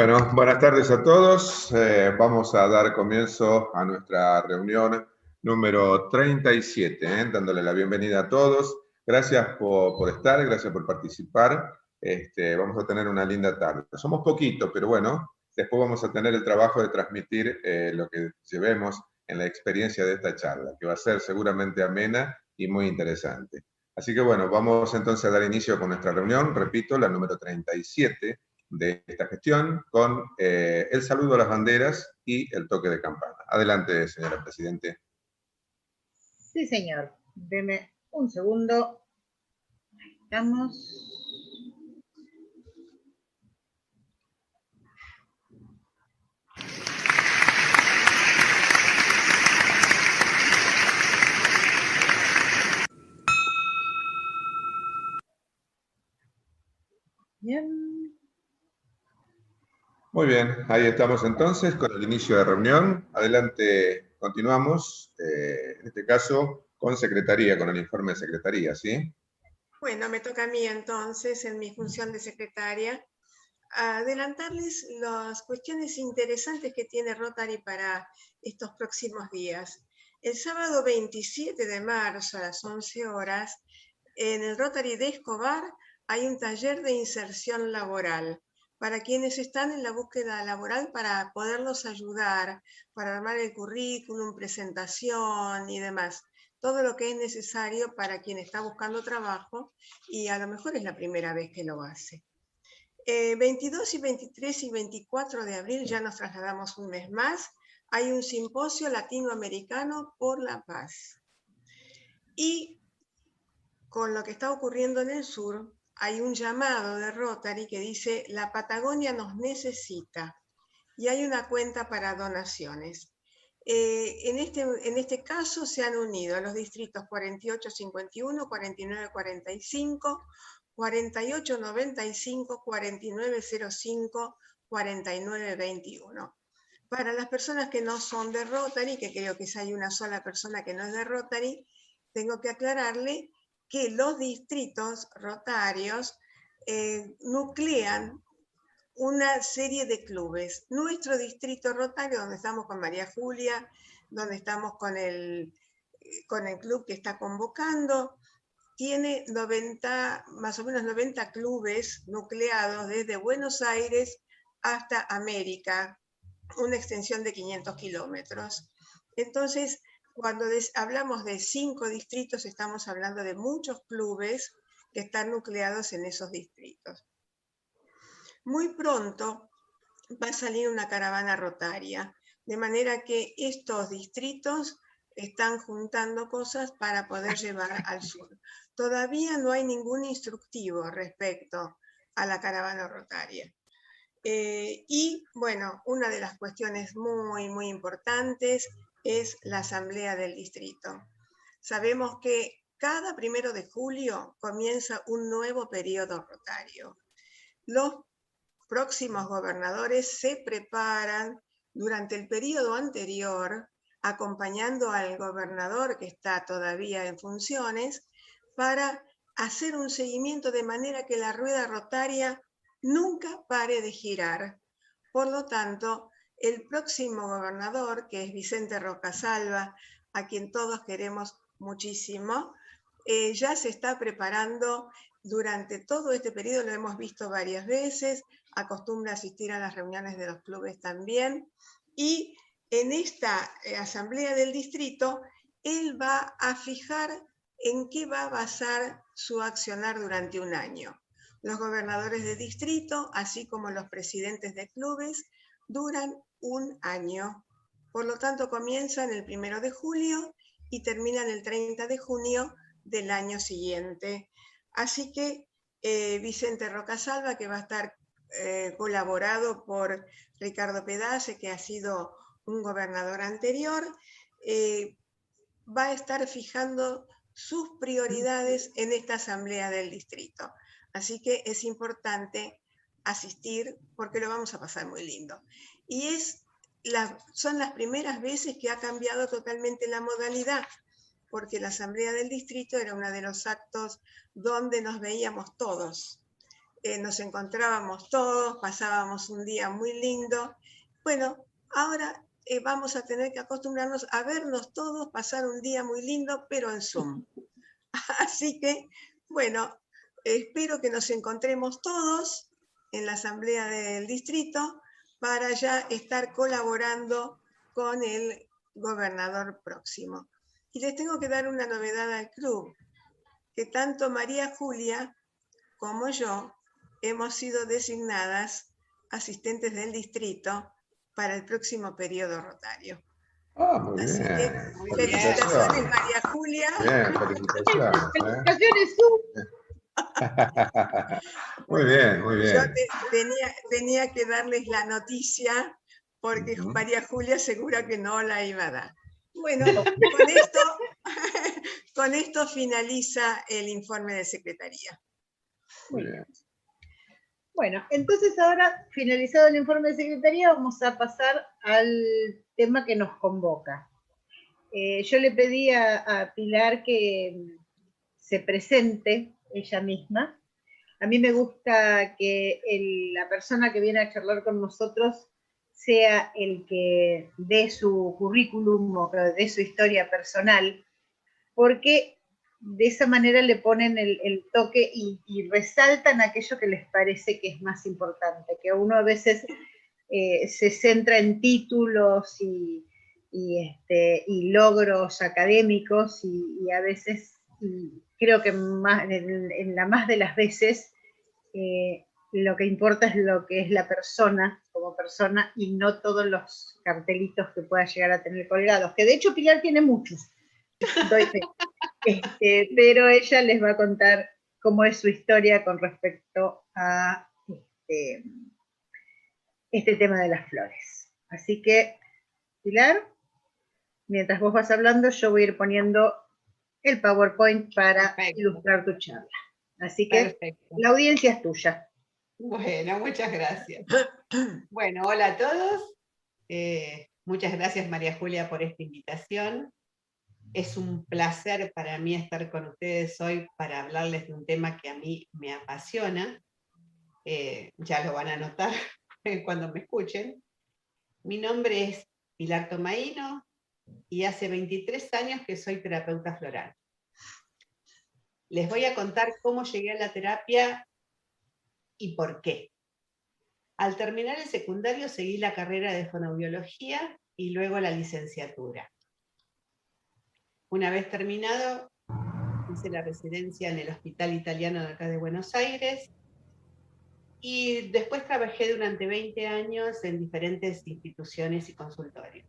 Bueno, buenas tardes a todos. Vamos a dar comienzo a nuestra reunión número 37, dándole la bienvenida a todos. Gracias por estar, gracias por participar. Vamos a tener una linda tarde. Somos poquitos, pero bueno, después vamos a tener el trabajo de transmitir lo que llevemos en la experiencia de esta charla, que va a ser seguramente amena y muy interesante. Así que bueno, vamos entonces a dar inicio con nuestra reunión, repito, la número 37 de esta gestión, con el saludo a las banderas y el toque de campana. Adelante, señora Presidente. Sí, señor. Deme un segundo. Ahí estamos. Bien. Muy bien, ahí estamos entonces con el inicio de reunión. Adelante, continuamos, en este caso con Secretaría, con el informe de Secretaría, ¿sí? Bueno, me toca a mí entonces, en mi función de secretaria, adelantarles las cuestiones interesantes que tiene Rotary para estos próximos días. El sábado 27 de marzo a las 11 horas, en el Rotary de Escobar hay un taller de inserción laboral para quienes están en la búsqueda laboral, para poderlos ayudar, para armar el currículum, presentación y demás. Todo lo que es necesario para quien está buscando trabajo y a lo mejor es la primera vez que lo hace. 22 y 23 y 24 de abril, ya nos trasladamos un mes más, hay un simposio latinoamericano por la paz. Y con lo que está ocurriendo en el sur, hay un llamado de Rotary que dice: la Patagonia nos necesita, y hay una cuenta para donaciones. En este caso se han unido los distritos 4851, 4945, 4895, 4905, 4921. Para las personas que no son de Rotary, que creo que hay una sola persona que no es de Rotary, tengo que aclararle que los distritos rotarios nuclean una serie de clubes. Nuestro distrito rotario, donde estamos con María Julia, donde estamos con el club que está convocando, tiene 90, más o menos 90 clubes nucleados desde Buenos Aires hasta América, una extensión de 500 kilómetros. Entonces, cuando hablamos de 5 distritos, estamos hablando de muchos clubes que están nucleados en esos distritos. Muy pronto va a salir una caravana rotaria, de manera que estos distritos están juntando cosas para poder llevar al sur. Todavía no hay ningún instructivo respecto a la caravana rotaria. Y bueno, una de las cuestiones muy, muy importantes es la asamblea del distrito. Sabemos que cada 1 de julio comienza un nuevo periodo rotario. Los próximos gobernadores se preparan durante el periodo anterior, acompañando al gobernador que está todavía en funciones, para hacer un seguimiento de manera que la rueda rotaria nunca pare de girar. Por lo tanto, el próximo gobernador, que es Vicente Rocasalva, a quien todos queremos muchísimo, ya se está preparando durante todo este periodo, lo hemos visto varias veces, acostumbra asistir a las reuniones de los clubes también, y en esta asamblea del distrito, él va a fijar en qué va a basar su accionar durante un año. Los gobernadores de distrito, así como los presidentes de clubes, duran un año. Por lo tanto, comienzan el 1 de julio y terminan el 30 de junio del año siguiente. Así que Vicente Rocasalva, que va a estar colaborado por Ricardo Pedace, que ha sido un gobernador anterior, va a estar fijando sus prioridades en esta asamblea del distrito. Así que es importante asistir porque lo vamos a pasar muy lindo. Y son las primeras veces que ha cambiado totalmente la modalidad, porque la asamblea del distrito era uno de los actos donde nos veíamos todos. nos encontrábamos todos, pasábamos un día muy lindo. Bueno, ahora vamos a tener que acostumbrarnos a vernos todos, pasar un día muy lindo, pero en Zoom. Así que, bueno, espero que nos encontremos todos en la asamblea del distrito para ya estar colaborando con el gobernador próximo. Y les tengo que dar una novedad al club, que tanto María Julia como yo hemos sido designadas asistentes del distrito para el próximo periodo rotario. Ah, muy Así bien. que Muy bien. felicitaciones, María Julia. Bien, felicitaciones. Felicitaciones, Zoom. Muy Bueno, bien, muy yo bien. tenía que darles la noticia porque Ujú. María Julia segura que no la iba a dar. Bueno, con esto finaliza el informe de secretaría. Muy bien. Bueno, entonces ahora, finalizado el informe de secretaría, vamos a pasar al tema que nos convoca. Yo le pedí a Pilar que se presente ella misma. A mí me gusta que la persona que viene a charlar con nosotros sea el que dé su currículum o que dé su historia personal, porque de esa manera le ponen el toque y resaltan aquello que les parece que es más importante, que uno a veces se centra en títulos y logros académicos y a veces, y creo que más, en la más de las veces, lo que importa es lo que es la persona como persona y no todos los cartelitos que pueda llegar a tener colgados, que de hecho Pilar tiene muchos, doy fe. Pero ella les va a contar cómo es su historia con respecto a este tema de las flores. Así que, Pilar, mientras vos vas hablando, yo voy a ir poniendo el PowerPoint para Perfecto. ilustrar tu charla. Así que Perfecto. la audiencia es tuya. Bueno, muchas gracias. Bueno, hola a todos. Muchas gracias, María Julia, por esta invitación. Es un placer para mí estar con ustedes hoy para hablarles de un tema que a mí me apasiona. Ya lo van a notar cuando me escuchen. Mi nombre es Pilar Tomaino y hace 23 años que soy terapeuta floral. Les voy a contar cómo llegué a la terapia y por qué. Al terminar el secundario seguí la carrera de fonoaudiología y luego la licenciatura. Una vez terminado, hice la residencia en el Hospital Italiano de acá de Buenos Aires y después trabajé durante 20 años en diferentes instituciones y consultorios.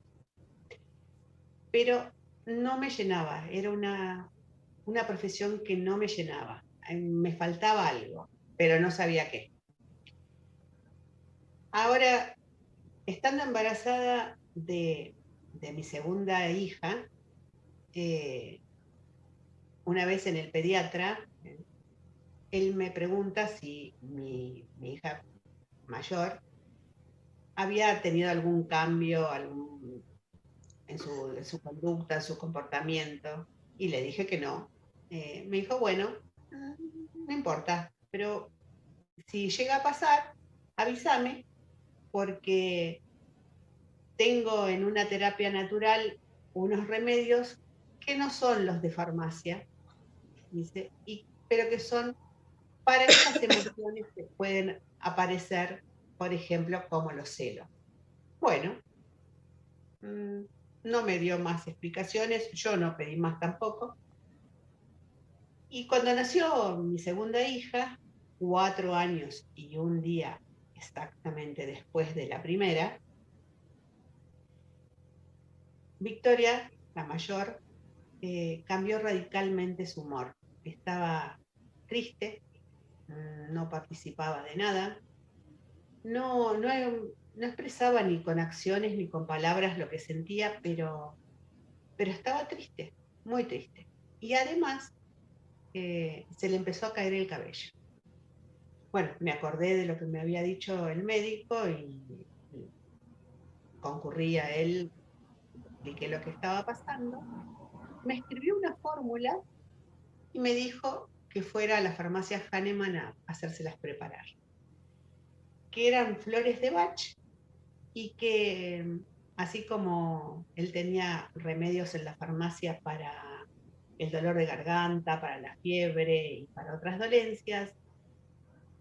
Pero no me llenaba, era una profesión que no me llenaba. Me faltaba algo, pero no sabía qué. Ahora, estando embarazada de mi segunda hija, una vez en el pediatra, él me pregunta si mi hija mayor había tenido algún cambio en su conducta, en su comportamiento, y le dije que no. Me dijo, bueno, no importa, pero si llega a pasar, avísame, porque tengo en una terapia natural unos remedios que no son los de farmacia, dice, pero que son para esas emociones que pueden aparecer, por ejemplo, como los celos. Bueno, no me dio más explicaciones, yo no pedí más tampoco. Y cuando nació mi segunda hija, 4 años y un día exactamente después de la primera, Victoria, la mayor, cambió radicalmente su humor. Estaba triste, no participaba de nada, no expresaba ni con acciones ni con palabras lo que sentía, pero estaba triste, muy triste. Y además se le empezó a caer el cabello. Bueno, me acordé de lo que me había dicho el médico y concurrí a él, expliqué lo que estaba pasando. Me escribió una fórmula y me dijo que fuera a la farmacia Hahnemann a hacérselas preparar, que eran flores de Bach y que, así como él tenía remedios en la farmacia para el dolor de garganta, para la fiebre y para otras dolencias,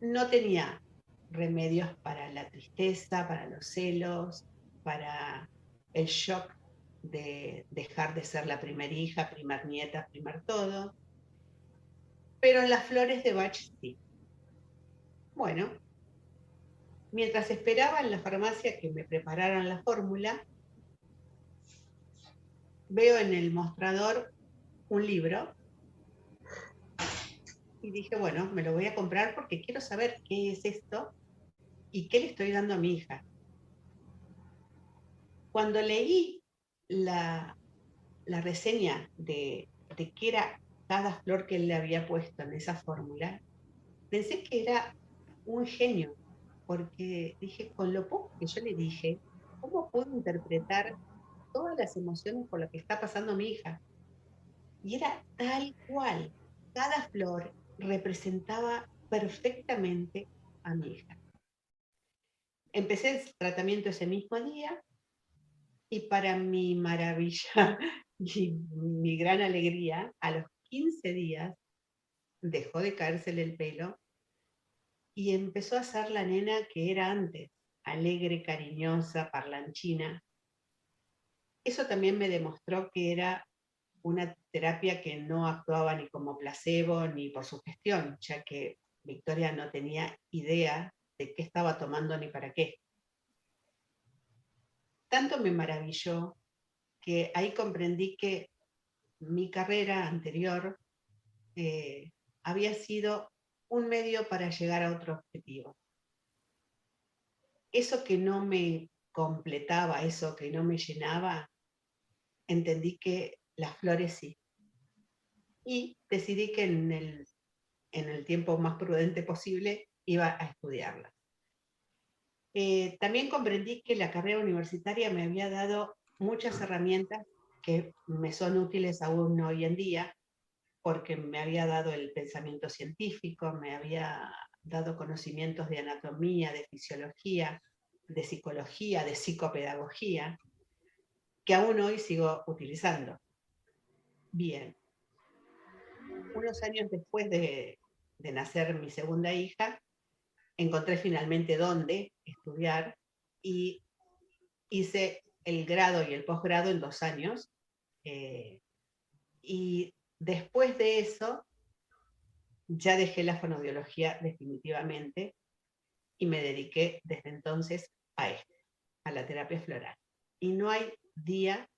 no tenía remedios para la tristeza, para los celos, para el shock de dejar de ser la primera hija, primer nieta, primer todo. Pero en las flores de Bach sí. Bueno, mientras esperaba en la farmacia que me prepararan la fórmula, veo en el mostrador un libro y dije, bueno, me lo voy a comprar porque quiero saber qué es esto y qué le estoy dando a mi hija. Cuando leí la reseña de qué era cada flor que él le había puesto en esa fórmula, pensé que era un genio, porque dije, con lo poco que yo le dije, ¿cómo puedo interpretar todas las emociones por las que está pasando mi hija? Y era tal cual. Cada flor representaba perfectamente a mi hija. Empecé el tratamiento ese mismo día y para mi maravilla y mi gran alegría, a los 15 días dejó de caérsele el pelo y empezó a ser la nena que era antes, alegre, cariñosa, parlanchina. Eso también me demostró que era una terapia que no actuaba ni como placebo ni por sugestión, ya que Victoria no tenía idea de qué estaba tomando ni para qué. Tanto me maravilló que ahí comprendí que mi carrera anterior había sido un medio para llegar a otro objetivo. Eso que no me completaba, eso que no me llenaba, entendí que las flores sí. Y decidí que en el tiempo más prudente posible iba a estudiarlas. También comprendí que la carrera universitaria me había dado muchas herramientas que me son útiles aún hoy en día, porque me había dado el pensamiento científico, me había dado conocimientos de anatomía, de fisiología, de psicología, de psicopedagogía, que aún hoy sigo utilizando. Bien, unos años después de nacer mi segunda hija, encontré finalmente dónde estudiar y hice el grado y el posgrado en 2 años. Y después de eso, ya dejé la fonoaudiología definitivamente y me dediqué desde entonces a esto, a la terapia floral. Y no hay día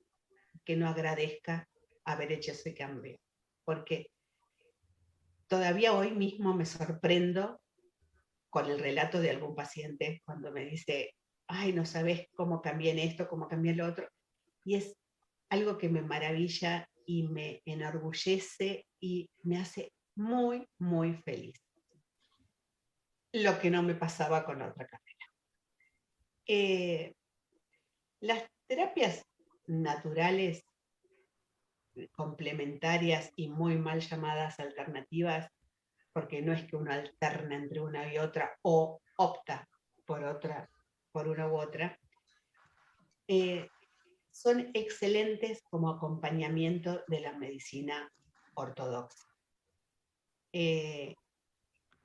que no agradezca haber hecho ese cambio, porque todavía hoy mismo me sorprendo con el relato de algún paciente cuando me dice, ay, no sabes cómo cambié en esto, cómo cambié en lo otro. Y es algo que me maravilla y me enorgullece y me hace muy, muy feliz. Lo que no me pasaba con la otra carrera. Las terapias naturales, complementarias y muy mal llamadas alternativas, porque no es que uno alterna entre una y otra o opta por una u otra, son excelentes como acompañamiento de la medicina ortodoxa.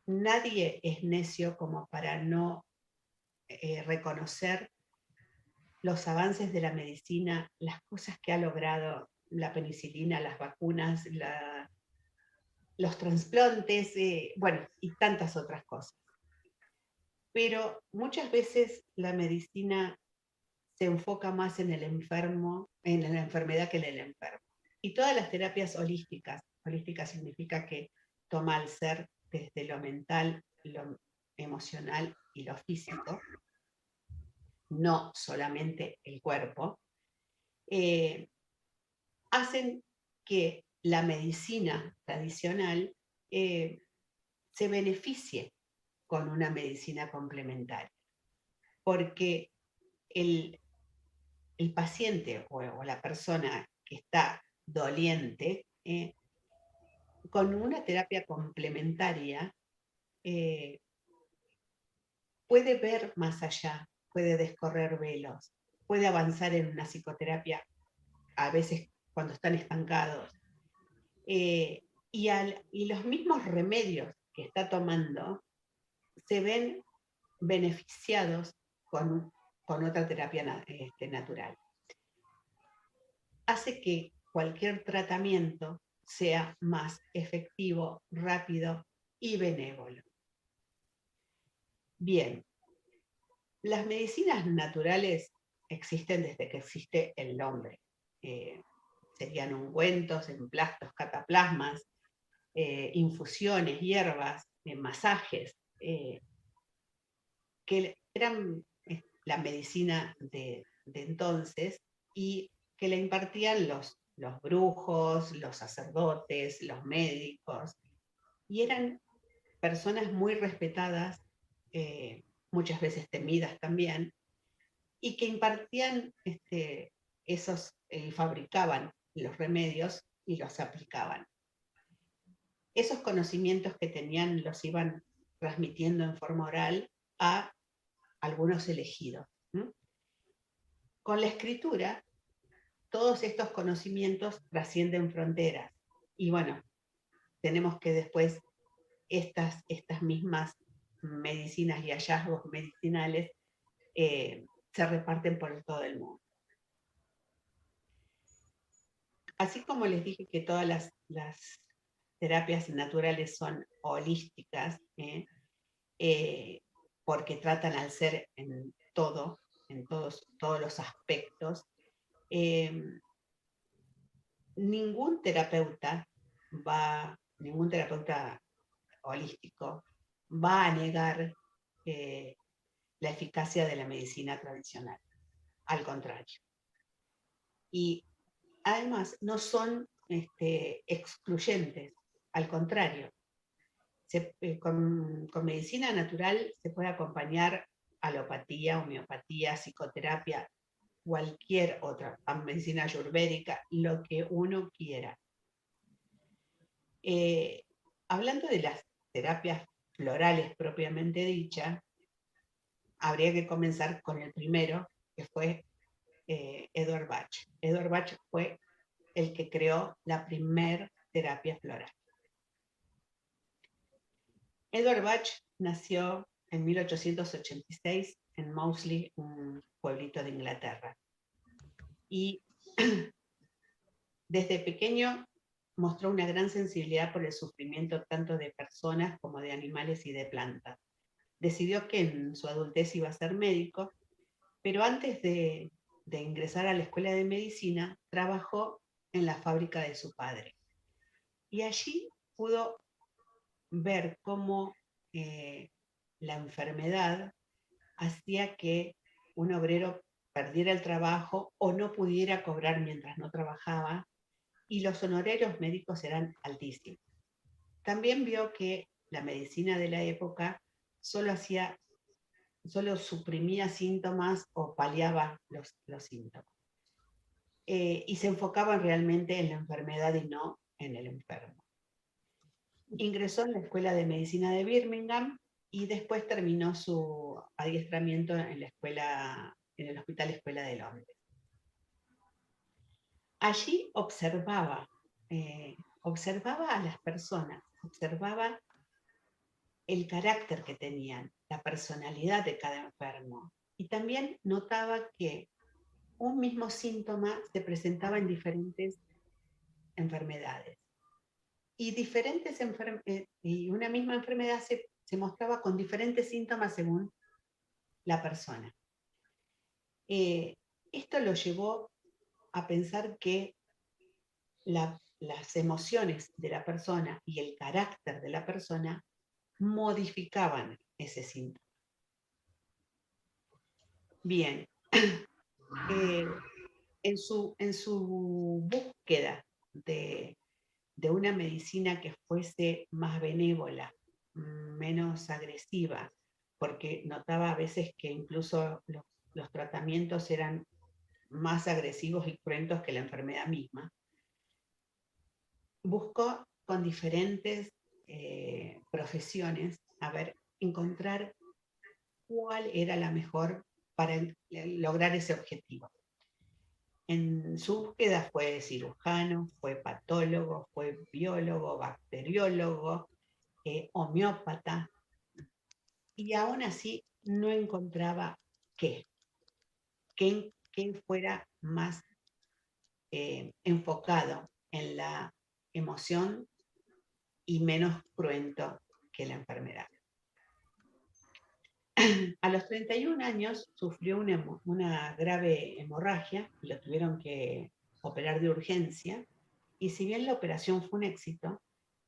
Nadie es necio como para no reconocer los avances de la medicina, las cosas que ha logrado la penicilina, las vacunas, los trasplantes, bueno, y tantas otras cosas. Pero muchas veces la medicina se enfoca más en el enfermo, en la enfermedad que en el enfermo. Y todas las terapias holísticas significa que toma al ser desde lo mental, lo emocional y lo físico, no solamente el cuerpo, hacen que la medicina tradicional se beneficie con una medicina complementaria, porque el paciente o la persona que está doliente con una terapia complementaria puede ver más allá, puede descorrer velos, puede avanzar en una psicoterapia, a veces cuando están estancados. Y los mismos remedios que está tomando se ven beneficiados con otra terapia natural. Hace que cualquier tratamiento sea más efectivo, rápido y benévolo. Bien, las medicinas naturales existen desde que existe el hombre. Serían ungüentos, emplastos, cataplasmas, infusiones, hierbas, masajes, que eran la medicina de entonces y que la impartían los brujos, los sacerdotes, los médicos, y eran personas muy respetadas, muchas veces temidas también, y que impartían fabricaban los remedios y los aplicaban. Esos conocimientos que tenían los iban transmitiendo en forma oral a algunos elegidos. Con la escritura, todos estos conocimientos trascienden fronteras. Y bueno, tenemos que después estas mismas medicinas y hallazgos medicinales se reparten por todo el mundo. Así como les dije que todas las terapias naturales son holísticas, porque tratan al ser en todos los aspectos, ningún terapeuta holístico va a negar la eficacia de la medicina tradicional. Al contrario. Y además no son excluyentes, al contrario. Con medicina natural se puede acompañar alopatía, homeopatía, psicoterapia, cualquier otra, medicina ayurvédica, lo que uno quiera. Hablando de las terapias florales propiamente dichas, habría que comenzar con el primero, que fue Edward Bach. Edward Bach fue el que creó la primer terapia floral. Edward Bach nació en 1886 en Maudesley, un pueblito de Inglaterra. Y desde pequeño mostró una gran sensibilidad por el sufrimiento tanto de personas como de animales y de plantas. Decidió que en su adultez iba a ser médico, pero antes de ingresar a la escuela de medicina, trabajó en la fábrica de su padre. Y allí pudo ver cómo la enfermedad hacía que un obrero perdiera el trabajo o no pudiera cobrar mientras no trabajaba, y los honorarios médicos eran altísimos. También vio que la medicina de la época solo suprimía síntomas o paliaba los síntomas. Y se enfocaban realmente en la enfermedad y no en el enfermo. Ingresó en la Escuela de Medicina de Birmingham y después terminó su adiestramiento en el Hospital Escuela de Londres. Allí observaba a las personas, observaba el carácter que tenían, la personalidad de cada enfermo, y también notaba que un mismo síntoma se presentaba en diferentes enfermedades. Y una misma enfermedad se mostraba con diferentes síntomas según la persona. Esto lo llevó a pensar que las emociones de la persona y el carácter de la persona modificaban ese síntoma. Bien, en su búsqueda de una medicina que fuese más benévola, menos agresiva, porque notaba a veces que incluso los tratamientos eran más agresivos y cruentos que la enfermedad misma, buscó con diferentes profesiones a ver, encontrar cuál era la mejor para lograr ese objetivo. En su búsqueda fue cirujano, fue patólogo, fue biólogo, bacteriólogo, homeópata, y aún así no encontraba qué fuera más enfocado en la emoción y menos cruento que la enfermedad. A los 31 años sufrió una grave hemorragia y lo tuvieron que operar de urgencia, y si bien la operación fue un éxito,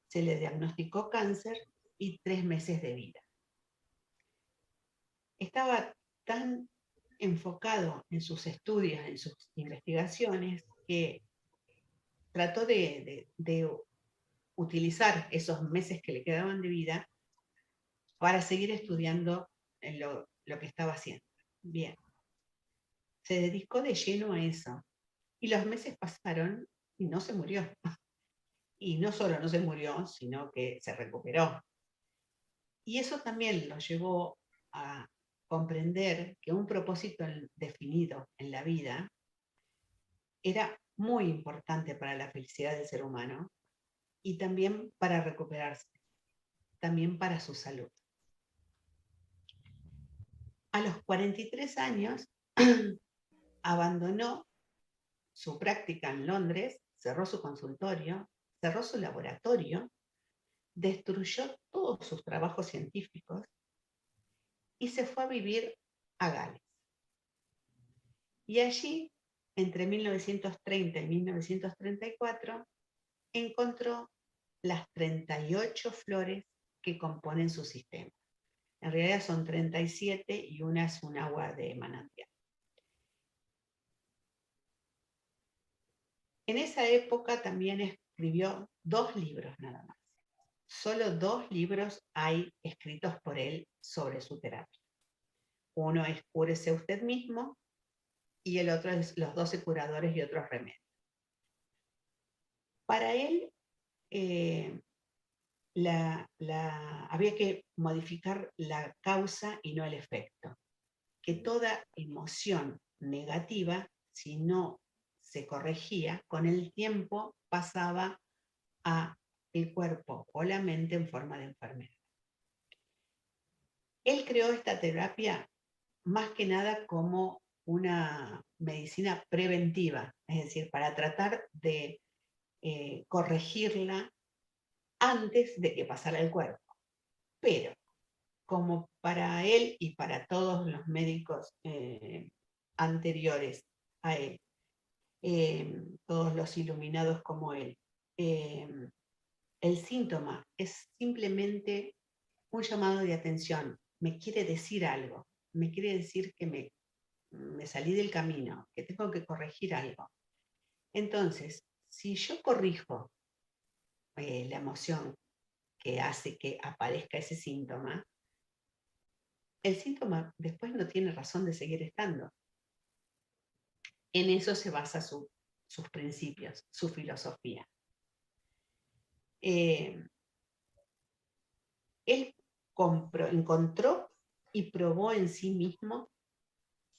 se le diagnosticó cáncer y 3 meses de vida. Estaba tan enfocado en sus estudios, en sus investigaciones, que trató de utilizar esos meses que le quedaban de vida para seguir estudiando en lo que estaba haciendo. Bien. Se dedicó de lleno a eso. Y los meses pasaron y no se murió. Y no solo no se murió, sino que se recuperó. Y eso también lo llevó a comprender que un propósito definido en la vida era muy importante para la felicidad del ser humano y también para recuperarse, también para su salud. A los 43 años abandonó su práctica en Londres, cerró su consultorio, cerró su laboratorio, destruyó todos sus trabajos científicos y se fue a vivir a Gales. Y allí, entre 1930 y 1934, encontró las 38 flores que componen su sistema. En realidad son 37 y una es un agua de manantial. En esa época también escribió 2 libros nada más. Solo 2 libros hay escritos por él sobre su terapia. Uno es Cúrese usted mismo y el otro es Los 12 curadores y otros remedios. Para él había que modificar la causa y no el efecto. Que toda emoción negativa, si no se corregía, con el tiempo pasaba a el cuerpo o la mente en forma de enfermedad. Él creó esta terapia más que nada como una medicina preventiva, es decir, para tratar de corregirla antes de que pasara el cuerpo. Pero, como para él y para todos los médicos anteriores a él, todos los iluminados como él, el síntoma es simplemente un llamado de atención, me quiere decir algo, me quiere decir que me salí del camino, que tengo que corregir algo. Entonces, si yo corrijo la emoción que hace que aparezca ese síntoma, el síntoma después no tiene razón de seguir estando. En eso se basa sus principios, su filosofía. Él encontró y probó en sí mismo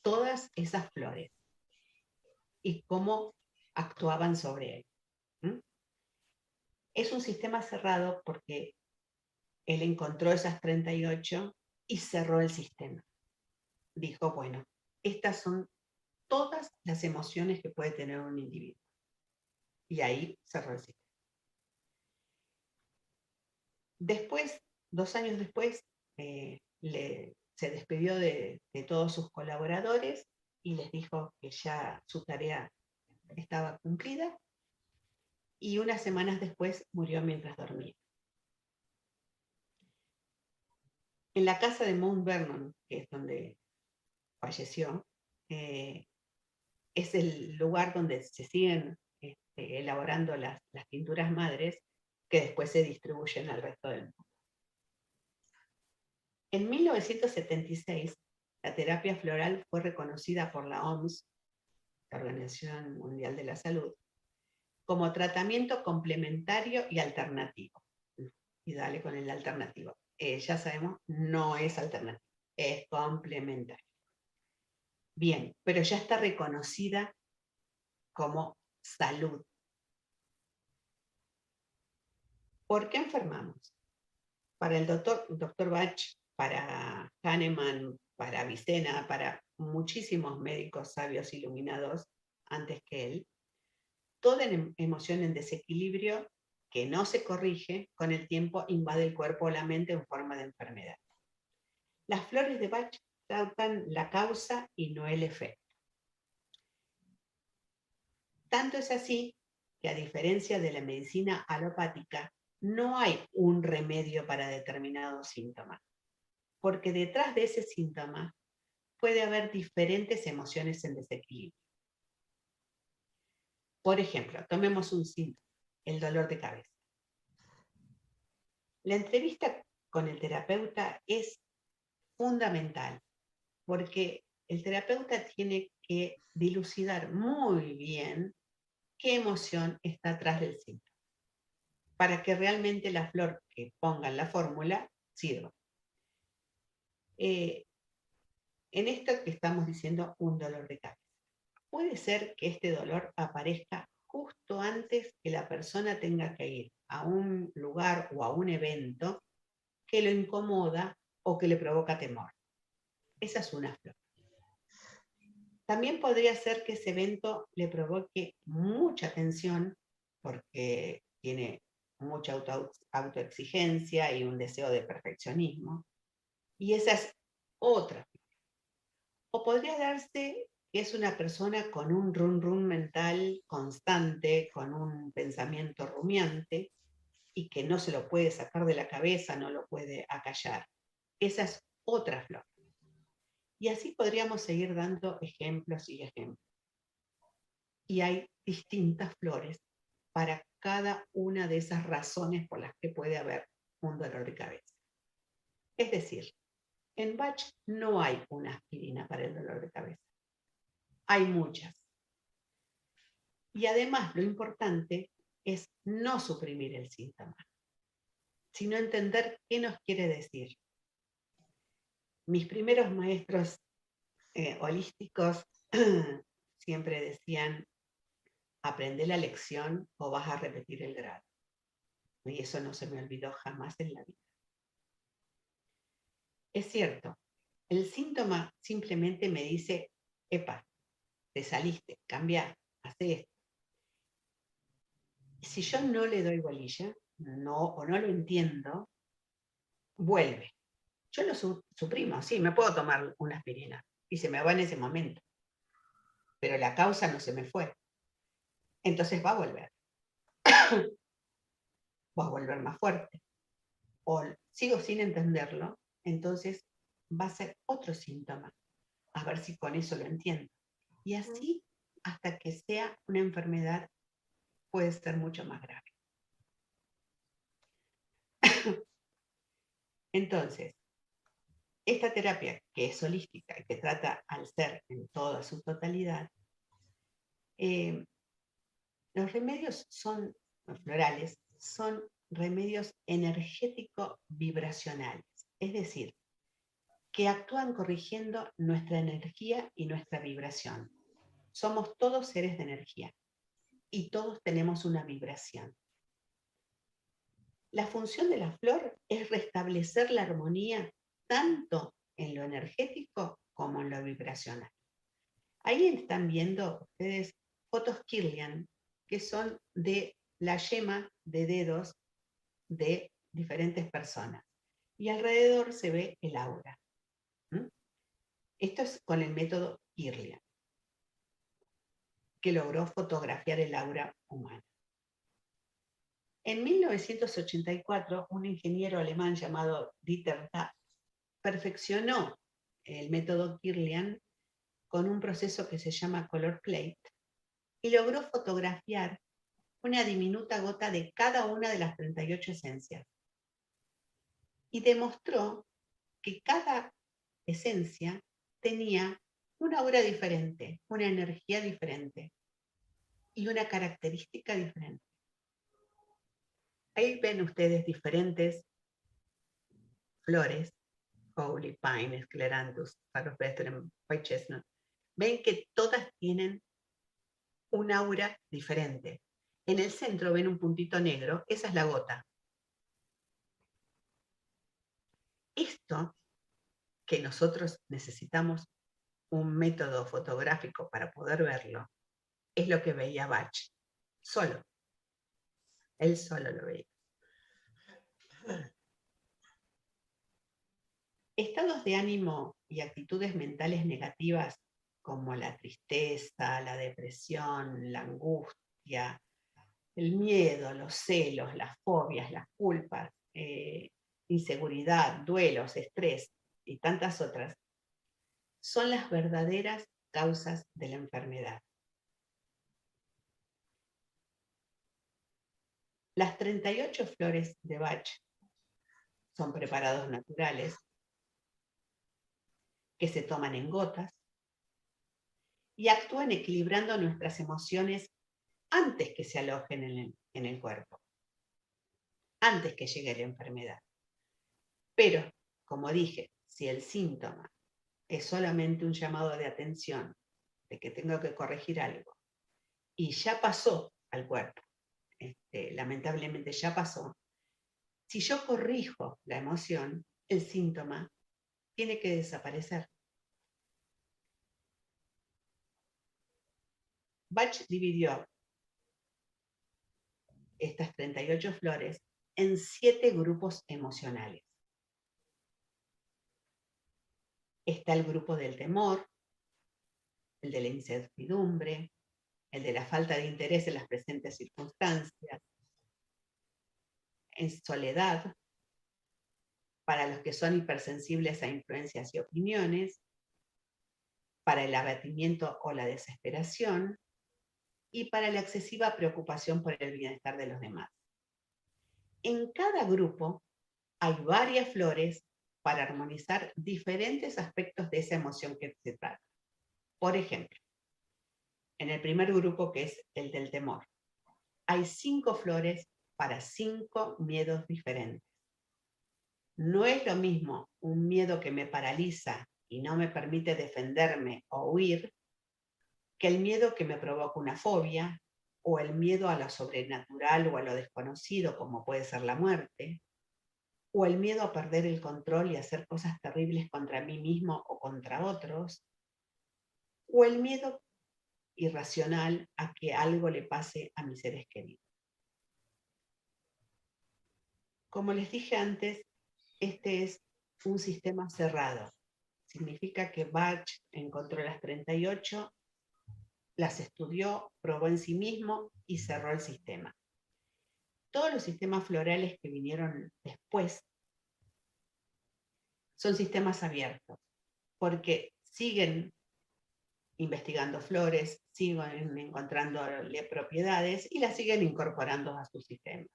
todas esas flores y cómo actuaban sobre él. Es un sistema cerrado porque él encontró esas 38 y cerró el sistema. Dijo, bueno, estas son todas las emociones que puede tener un individuo. Y ahí cerró el sistema. Después, 2 años después, se despidió de todos sus colaboradores y les dijo que ya su tarea estaba cumplida, y unas semanas después murió mientras dormía. En la casa de Mount Vernon, que es donde falleció, es el lugar donde se siguen elaborando las pinturas madres que después se distribuyen al resto del mundo. En 1976, la terapia floral fue reconocida por la OMS, la Organización Mundial de la Salud, como tratamiento complementario y alternativo. Y dale con el alternativo. Ya sabemos, no es alternativo, es complementario. Bien, pero ya está reconocida como salud. ¿Por qué enfermamos? Para el doctor Bach, para Hahnemann, para Avicena, para muchísimos médicos sabios iluminados antes que él, toda emoción en desequilibrio que no se corrige con el tiempo invade el cuerpo o la mente en forma de enfermedad. Las flores de Bach tratan la causa y no el efecto. Tanto es así que, a diferencia de la medicina alopática, no hay un remedio para determinado síntoma, porque detrás de ese síntoma puede haber diferentes emociones en desequilibrio. Por ejemplo, tomemos un síntoma, el dolor de cabeza. La entrevista con el terapeuta es fundamental, porque el terapeuta tiene que dilucidar muy bien qué emoción está atrás del síntoma, para que realmente la flor que ponga en la fórmula sirva. En esto que estamos diciendo, un dolor de cabeza. Puede ser que este dolor aparezca justo antes que la persona tenga que ir a un lugar o a un evento que lo incomoda o que le provoca temor. Esa es una flor. También podría ser que ese evento le provoque mucha tensión porque tiene mucha autoexigencia y un deseo de perfeccionismo. Y esa es otra. O podría darse que es una persona con un rum mental constante, con un pensamiento rumiante y que no se lo puede sacar de la cabeza, no lo puede acallar. Esa es otra flor. Y así podríamos seguir dando ejemplos y ejemplos. Y hay distintas flores para cada una de esas razones por las que puede haber un dolor de cabeza. Es decir, en Bach no hay una aspirina para el dolor de cabeza. Hay muchas. Y además lo importante es no suprimir el síntoma, sino entender qué nos quiere decir. Mis primeros maestros holísticos siempre decían: aprende la lección o vas a repetir el grado. Y eso no se me olvidó jamás en la vida. Es cierto, el síntoma simplemente me dice: epa, te saliste, cambia, hace esto. Si yo no le doy bolilla, o no lo entiendo, vuelve. Yo lo suprimo, sí, me puedo tomar una aspirina y se me va en ese momento, pero la causa no se me fue. Entonces va a volver. Va a volver más fuerte. O sigo sin entenderlo, entonces va a ser otro síntoma. A ver si con eso lo entiendo. Y así hasta que sea una enfermedad, puede ser mucho más grave. Entonces, esta terapia, que es holística y que trata al ser en toda su totalidad, los remedios florales son remedios energético-vibracionales, es decir, que actúan corrigiendo nuestra energía y nuestra vibración. Somos todos seres de energía y todos tenemos una vibración. La función de la flor es restablecer la armonía tanto en lo energético como en lo vibracional. Ahí están viendo ustedes fotos Kirlian, que son de la yema de dedos de diferentes personas. Y alrededor se ve el aura. Esto es con el método Kirlian, que logró fotografiar el aura humana. En 1984, un ingeniero alemán llamado Dieter Tapp perfeccionó el método Kirlian con un proceso que se llama color plate y logró fotografiar una diminuta gota de cada una de las 38 esencias. Y demostró que cada esencia tenía una aura diferente, una energía diferente. y una característica diferente. Ahí ven ustedes diferentes flores, Holy Pine, Scleranthus, Pharospestrum, White Chestnut. Ven que todas tienen un aura diferente. En el centro ven un puntito negro, esa es la gota. Esto que nosotros necesitamos un método fotográfico para poder verlo, es lo que veía Bach, solo. Él solo lo veía. Estados de ánimo y actitudes mentales negativas como la tristeza, la depresión, la angustia, el miedo, los celos, las fobias, las culpas, inseguridad, duelos, estrés y tantas otras, son las verdaderas causas de la enfermedad. Las 38 flores de Bach son preparados naturales que se toman en gotas y actúan equilibrando nuestras emociones antes que se alojen en el cuerpo, antes que llegue la enfermedad. Pero, como dije, si el síntoma es solamente un llamado de atención, de que tengo que corregir algo, y ya pasó al cuerpo, lamentablemente ya pasó, si yo corrijo la emoción, el síntoma tiene que desaparecer. Bach dividió estas 38 flores en 7 grupos emocionales. Está el grupo del temor, el de la incertidumbre, el de la falta de interés en las presentes circunstancias, en soledad, para los que son hipersensibles a influencias y opiniones, para el abatimiento o la desesperación, y para la excesiva preocupación por el bienestar de los demás. En cada grupo hay varias flores para armonizar diferentes aspectos de esa emoción que se trata. Por ejemplo, en el primer grupo, que es el del temor, hay 5 flores para 5 miedos diferentes. No es lo mismo un miedo que me paraliza y no me permite defenderme o huir, que el miedo que me provoca una fobia, o el miedo a lo sobrenatural o a lo desconocido, como puede ser la muerte, o el miedo a perder el control y hacer cosas terribles contra mí mismo o contra otros, o el miedo irracional a que algo le pase a mis seres queridos. Como les dije antes, este es un sistema cerrado. Significa que Bach encontró las 38, las estudió, probó en sí mismo y cerró el sistema. Todos los sistemas florales que vinieron después son sistemas abiertos, porque siguen investigando flores, siguen encontrándole propiedades y las siguen incorporando a su sistema.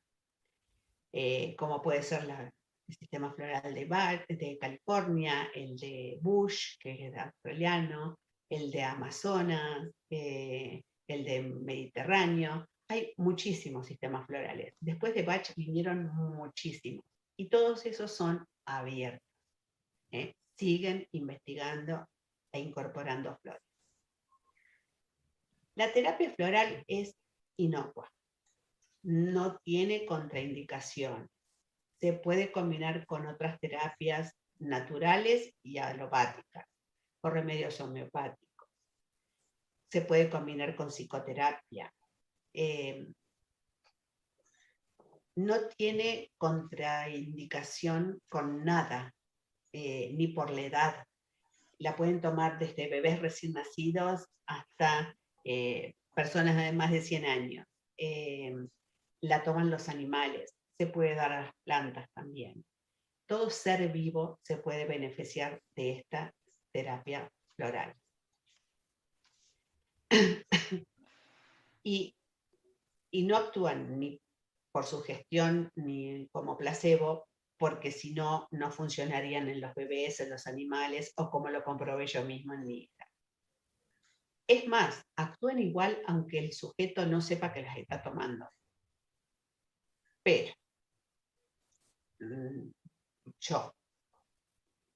Como puede ser el sistema floral de California, el de Bush, que es australiano, el de Amazonas, el de Mediterráneo. Hay muchísimos sistemas florales. Después de Bach vinieron muchísimos. Y todos esos son abiertos. Siguen investigando e incorporando flores. La terapia floral es inocua. No tiene contraindicación. Se puede combinar con otras terapias naturales y alopáticas, o remedios homeopáticos. Se puede combinar con psicoterapia. No tiene contraindicación con nada, ni por la edad. La pueden tomar desde bebés recién nacidos hasta personas de más de 100 años. La toman los animales, se puede dar a las plantas también. Todo ser vivo se puede beneficiar de esta terapia floral. y no actúan ni por sugestión ni como placebo, porque si no, no funcionarían en los bebés, en los animales, o como lo comprobé yo mismo en mi hija. Es más, actúan igual aunque el sujeto no sepa que las está tomando. Pero yo,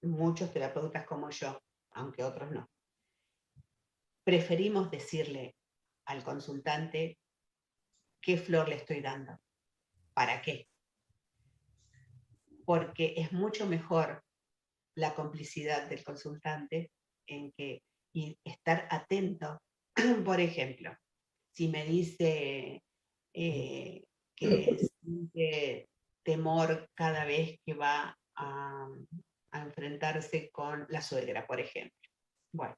muchos terapeutas como yo, aunque otros no, preferimos decirle al consultante qué flor le estoy dando, para qué. Porque es mucho mejor la complicidad del consultante en que y estar atento. Por ejemplo, si me dice que siente temor cada vez que va a enfrentarse con la suegra, por ejemplo. Bueno,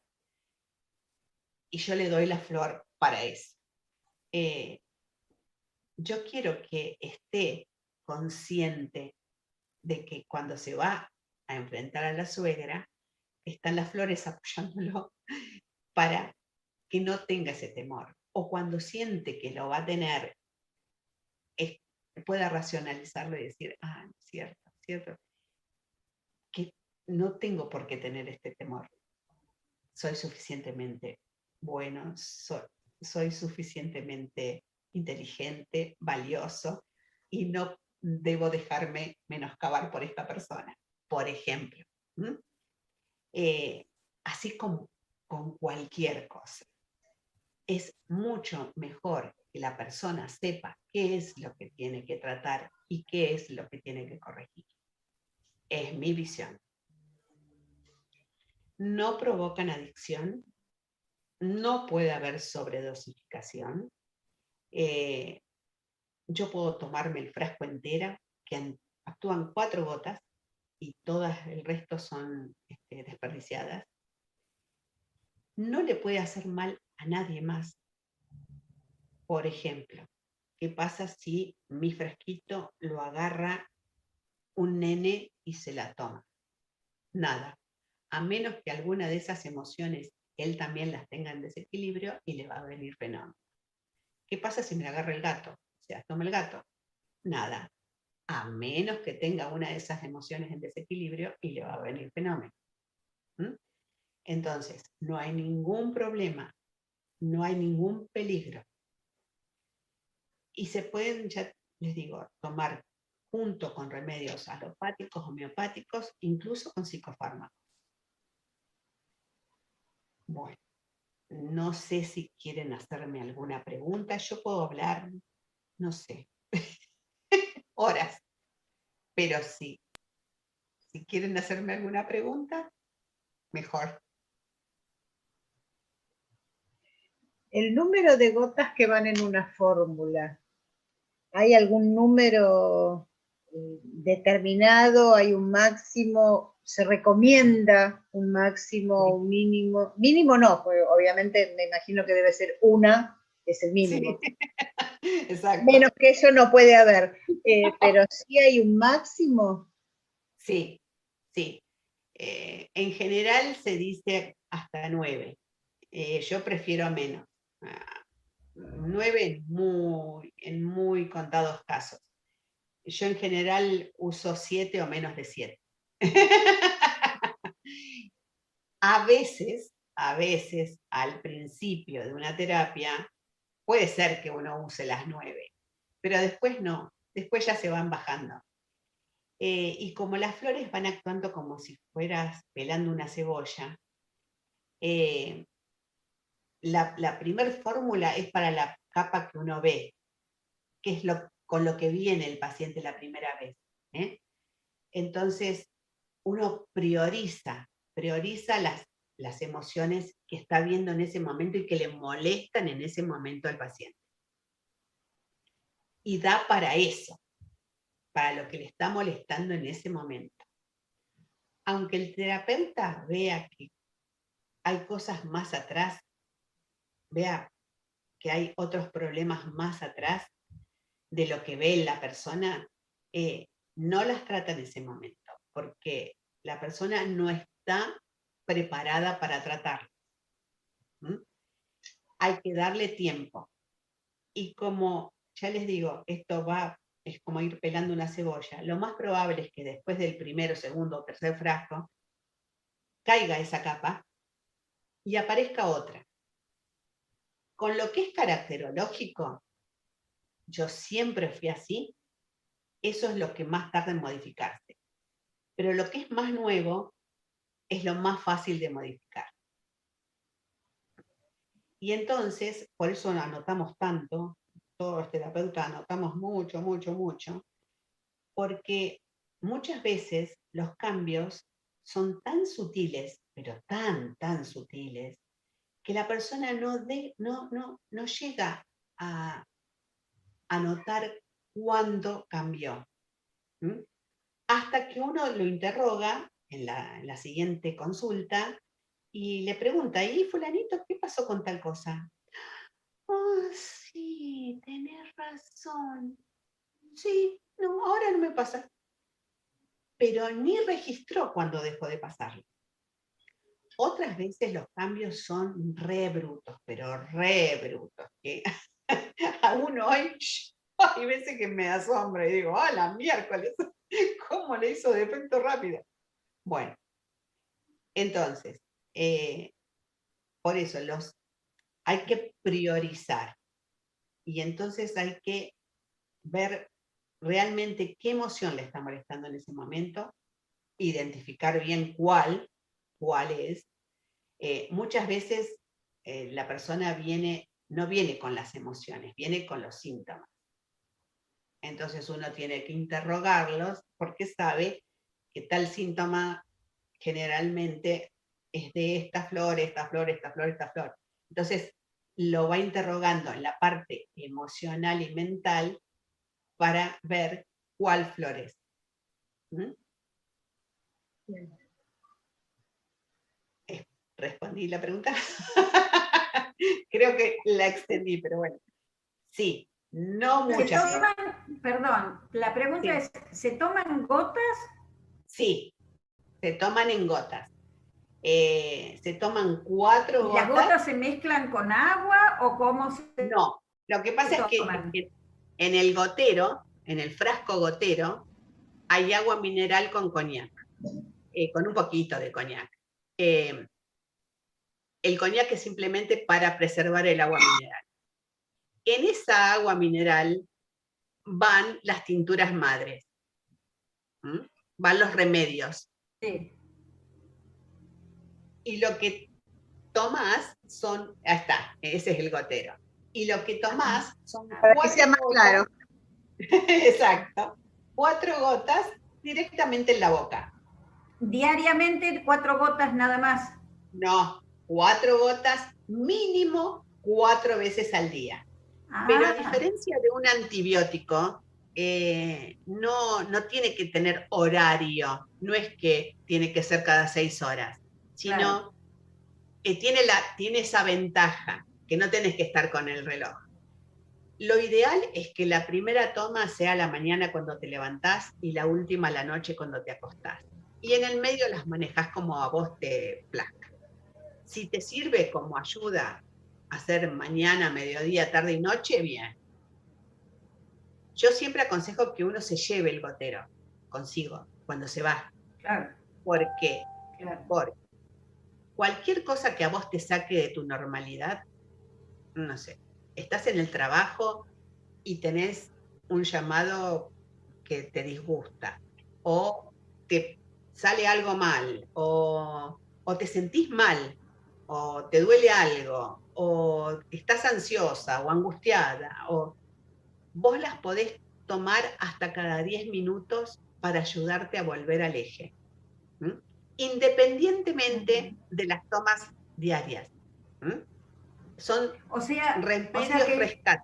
y yo le doy la flor para eso. Yo quiero que esté consciente de que cuando se va a enfrentar a la suegra, están las flores apoyándolo para que no tenga ese temor. O cuando siente que lo va a tener, pueda racionalizarlo y decir, cierto, que no tengo por qué tener este temor. Soy suficientemente bueno, soy suficientemente inteligente, valioso, y no debo dejarme menoscabar por esta persona, por ejemplo. Así como con cualquier cosa. Es mucho mejor que la persona sepa qué es lo que tiene que tratar y qué es lo que tiene que corregir. Es mi visión. No provocan adicción, no puede haber sobredosificación. Yo puedo tomarme el frasco entera, que actúan 4 gotas y todas el resto son desperdiciadas. No le puede hacer mal a nadie más. Por ejemplo, ¿qué pasa si mi frasquito lo agarra un nene y se la toma? Nada, a menos que alguna de esas emociones él también las tenga en desequilibrio y le va a venir fenómeno. ¿Qué pasa si me la agarra el gato? Se las toma el gato. Nada, a menos que tenga una de esas emociones en desequilibrio y le va a venir fenómeno. Entonces, no hay ningún problema, no hay ningún peligro. Y se pueden, ya les digo, tomar junto con remedios alopáticos, homeopáticos, incluso con psicofármacos. Bueno, no sé si quieren hacerme alguna pregunta. Yo puedo hablar, no sé, horas, pero sí. Si quieren hacerme alguna pregunta, mejor. El número de gotas que van en una fórmula, ¿hay algún número determinado? ¿Hay un máximo? ¿Se recomienda un máximo, un mínimo? Mínimo no, pues obviamente me imagino que debe ser una, es el mínimo. Sí. Exacto. Menos que eso no puede haber, pero sí hay un máximo. Sí, sí. En general se dice hasta 9. Yo prefiero menos. 9 en muy contados casos. Yo en general uso 7 o menos de 7. A veces, al principio de una terapia, puede ser que uno use las 9, pero después no, después ya se van bajando. Y como las flores van actuando como si fueras pelando una cebolla, la primer fórmula es para la capa que uno ve, que es con lo que viene el paciente la primera vez. Entonces, uno prioriza las emociones que está viendo en ese momento y que le molestan en ese momento al paciente. Y da para eso, para lo que le está molestando en ese momento. Aunque el terapeuta vea que hay cosas más atrás, vea que hay otros problemas más atrás de lo que ve la persona, no las trata en ese momento, porque la persona no está preparada para tratarlo. Hay que darle tiempo. Y como ya les digo, es como ir pelando una cebolla. Lo más probable es que después del primero, segundo o tercer frasco, caiga esa capa y aparezca otra. con lo que es caracterológico, yo siempre fui así, eso es lo que más tarda en modificarse. Pero lo que es más nuevo es lo más fácil de modificar. Y entonces, por eso anotamos tanto, todos los terapeutas anotamos mucho, mucho, mucho, porque muchas veces los cambios son tan sutiles, pero tan, tan sutiles, que la persona no llega a notar cuándo cambió. ¿Mm? Hasta que uno lo interroga en la siguiente consulta y le pregunta, ¿y fulanito qué pasó con tal cosa? Oh, sí, tenés razón. Sí, no, ahora no me pasa. Pero ni registró cuando dejó de pasarlo. Otras veces los cambios son re brutos, pero re brutos, que a uno hoy hay veces que me asombra y digo, ¡ah, la miércoles! ¿Cómo le hizo de efecto rápido? Bueno, entonces, por eso hay que priorizar y entonces hay que ver realmente qué emoción le está molestando en ese momento, identificar bien cuál es. Muchas veces la persona no viene con las emociones, viene con los síntomas. Entonces uno tiene que interrogarlos porque sabe que tal síntoma generalmente es de esta flor, esta flor, esta flor, esta flor. Entonces lo va interrogando en la parte emocional y mental para ver cuál flor es. ¿Mm? ¿Respondí la pregunta? Creo que la extendí, pero bueno. Sí, no muchas. Perdón, la pregunta es, ¿se toman gotas? Sí, se toman en gotas. Se toman 4 gotas. ¿Y las gotas se mezclan con agua o cómo se...? No, lo que pasa es que en el gotero, en el frasco gotero, hay agua mineral con coñac, con un poquito de coñac. El coñac es simplemente para preservar el agua mineral. En esa agua mineral van las tinturas madres, van los remedios. Sí. Y lo que tomás son, ahí está, ese es el gotero. Y lo que tomás son para que sea más claro. Exacto. 4 gotas directamente en la boca. ¿Diariamente 4 gotas nada más? No, 4 gotas mínimo 4 veces al día. Pero a diferencia de un antibiótico, no tiene que tener horario, no es que tiene que ser cada 6 horas, sino que tiene esa ventaja, que no tenés que estar con el reloj. Lo ideal es que la primera toma sea a la mañana cuando te levantás y la última a la noche cuando te acostás. Y en el medio las manejás como a vos te plazca. Si te sirve como ayuda a hacer mañana, mediodía, tarde y noche, bien. Yo siempre aconsejo que uno se lleve el gotero consigo cuando se va. Claro. ¿Por qué? Claro. Porque cualquier cosa que a vos te saque de tu normalidad, no sé, estás en el trabajo y tenés un llamado que te disgusta, o te sale algo mal, o te sentís mal, o te duele algo, o estás ansiosa o angustiada, o vos las podés tomar hasta cada 10 minutos para ayudarte a volver al eje, independientemente de las tomas diarias. Son remedios rescate.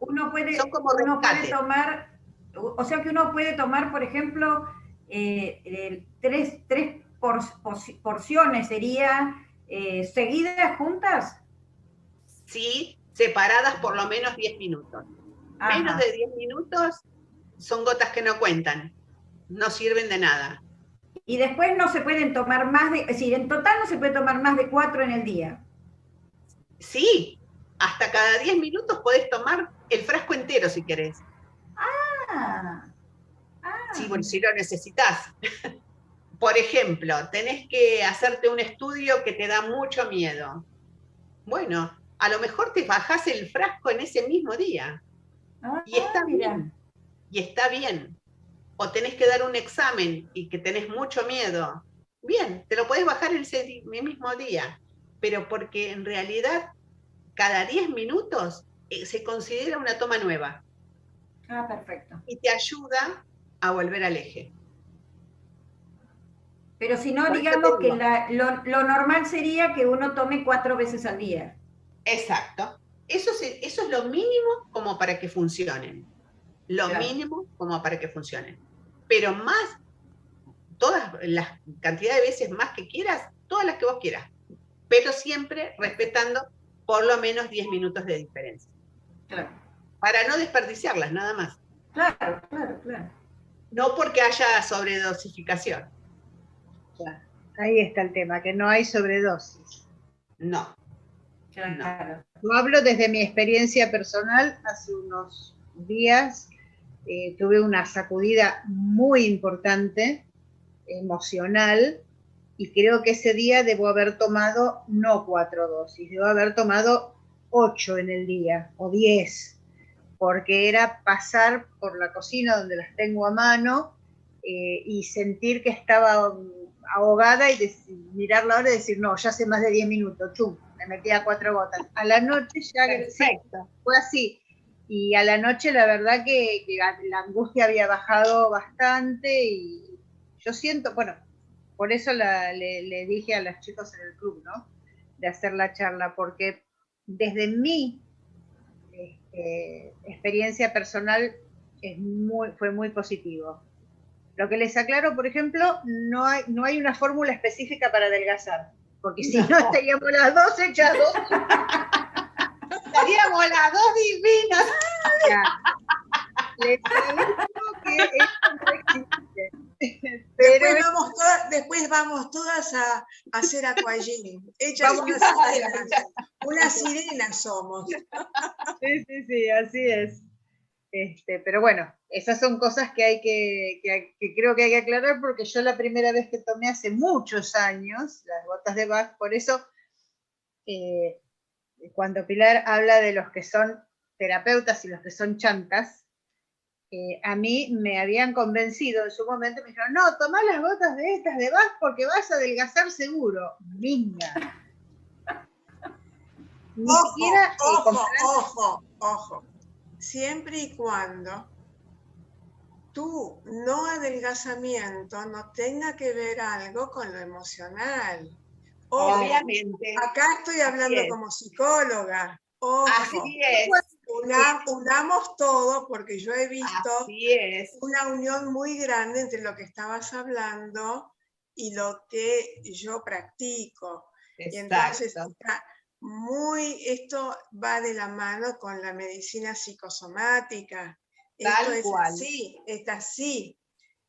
Son como rescate. Puede tomar, o sea que uno puede tomar, por ejemplo, 3 porciones, ¿sería seguidas juntas? Sí, separadas por lo menos 10 minutos. Ajá. Menos de 10 minutos son gotas que no cuentan, no sirven de nada. Y después no se pueden tomar más es decir, en total no se puede tomar más de 4 en el día. Sí, hasta cada 10 minutos podés tomar el frasco entero si querés. Sí, bueno, si lo necesitas. Por ejemplo, tenés que hacerte un estudio que te da mucho miedo. Bueno, a lo mejor te bajás el frasco en ese mismo día. Y está bien. Y está bien. O tenés que dar un examen y que tenés mucho miedo. Bien, te lo podés bajar ese mismo día. Pero porque en realidad cada 10 minutos se considera una toma nueva. Ah, perfecto. Y te ayuda a volver al eje. Pero si no, Por digamos eso te que digo. lo normal sería que uno tome 4 veces al día. Exacto. Eso es lo mínimo como para que funcionen. Lo Claro. mínimo como para que funcionen. Pero más, todas las cantidad de veces más que quieras, todas las que vos quieras. Pero siempre respetando por lo menos 10 minutos de diferencia. Claro. Para no desperdiciarlas, nada más. Claro, claro, claro. No porque haya sobredosificación. Claro. Ahí está el tema, que no hay sobredosis. No. Claro. Yo hablo desde mi experiencia personal. Hace unos días tuve una sacudida muy importante, emocional, y creo que ese día debo haber tomado no 4 dosis, debo haber tomado 8 en el día, o 10, porque era pasar por la cocina donde las tengo a mano y sentir que estaba ahogada y mirar la hora y decir, no, ya hace más de 10 minutos, chum, me metía 4 gotas. A la noche ya, sí, fue así. Y a la noche la verdad que la angustia había bajado bastante y yo siento, bueno, por eso le dije a los chicos en el club, ¿no? De hacer la charla, porque desde mi experiencia personal fue muy positivo. Lo que les aclaro, por ejemplo, no hay una fórmula específica para adelgazar, porque si no estaríamos las dos hechas dos. Estaríamos las dos divinas. Les digo que esto no existe. Pero después vamos todas a hacer aquagym. Hechas unas sirenas somos. Sí, así es. Pero bueno, esas son cosas que creo que hay que aclarar, porque yo la primera vez que tomé hace muchos años las gotas de Bach, por eso cuando Pilar habla de los que son terapeutas y los que son chantas, a mí me habían convencido en su momento, me dijeron, no, tomá las gotas de estas de Bach porque vas a adelgazar seguro. Minga. Ni siquiera, ojo. Siempre y cuando tu no adelgazamiento no tenga que ver algo con lo emocional. Ojo, obviamente. Acá estoy hablando como psicóloga. Ojo. Así es. Unamos todo, porque yo he visto es. una unión muy grande entre lo que estabas hablando y lo que yo practico. Exacto. Y entonces esto va de la mano con la medicina psicosomática. Esto es así,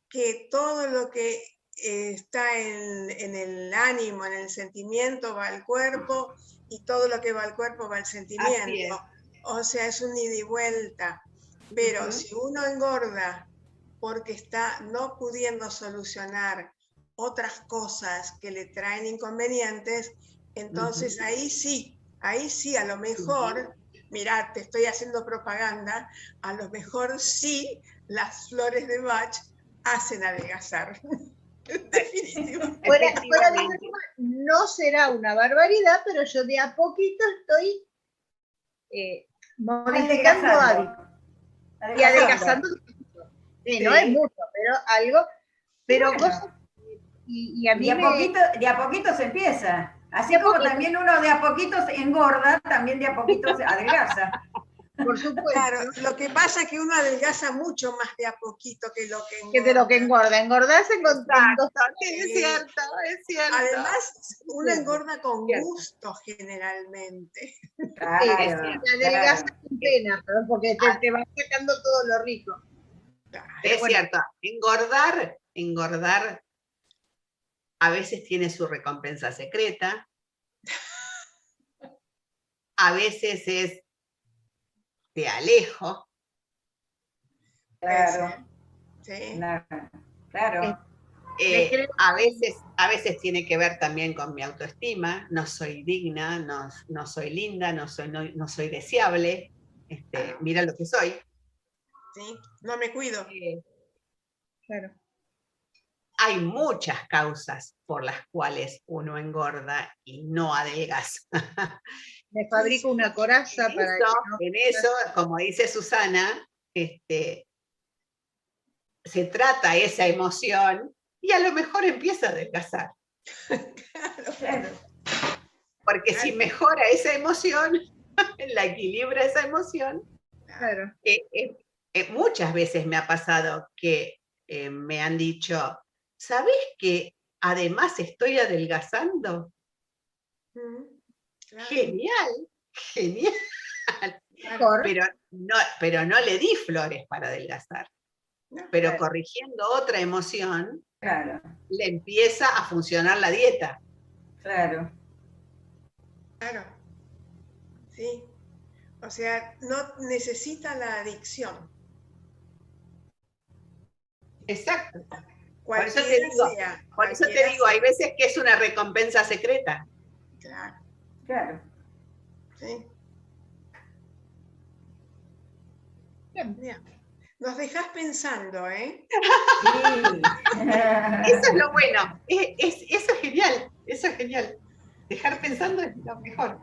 que todo lo que está en el ánimo, en el sentimiento, va al cuerpo, y todo lo que va al cuerpo va al sentimiento. O sea, es un ida y vuelta. Pero si uno engorda porque está no pudiendo solucionar otras cosas que le traen inconvenientes, entonces ahí sí, a lo mejor, mirá, te estoy haciendo propaganda, a lo mejor sí las flores de Bach hacen adelgazar. Definitivamente. Fuera de no será una barbaridad, pero yo de a poquito estoy modificando hábitos y adelgazando. No es mucho, pero algo, pero cosas. Y a mí de a poquito se empieza. Así como también uno de a poquito se engorda, también de a poquito se adelgaza. Por supuesto. Claro, lo que pasa es que uno adelgaza mucho más de a poquito que lo que engorda. Que de lo que engorda. Engordarse con es cierto. Además, uno engorda con gusto generalmente. Claro, te adelgaza con pena, porque te va sacando todo lo rico. Es cierto. Engordar a veces tiene su recompensa secreta. A veces es te alejo. Claro. Sí. Claro. A veces tiene que ver también con mi autoestima. No soy digna, no soy linda, no soy deseable. Mira lo que soy. Sí, no me cuido. Claro. Hay muchas causas por las cuales uno engorda y no adelgaza. Me fabrico una coraza para que no... En eso, como dice Susana, se trata esa emoción y a lo mejor empieza a adelgazar. Claro. Porque si mejora esa emoción, la equilibra esa emoción. Claro. Muchas veces me ha pasado que me han dicho, ¿sabés que además estoy adelgazando? Claro. Genial, genial. Pero no le di flores para adelgazar. No, pero claro. corrigiendo otra emoción, Claro, le empieza a funcionar la dieta. claro. Claro. Sí. O sea, no necesita la adicción. Exacto. Por eso Cualquiera te digo, hay veces que es una recompensa secreta. Claro. Claro. Sí. Bien. Nos dejás pensando, ¿eh? Sí. Eso es lo bueno. Eso es genial. Eso es genial. Dejar pensando es lo mejor.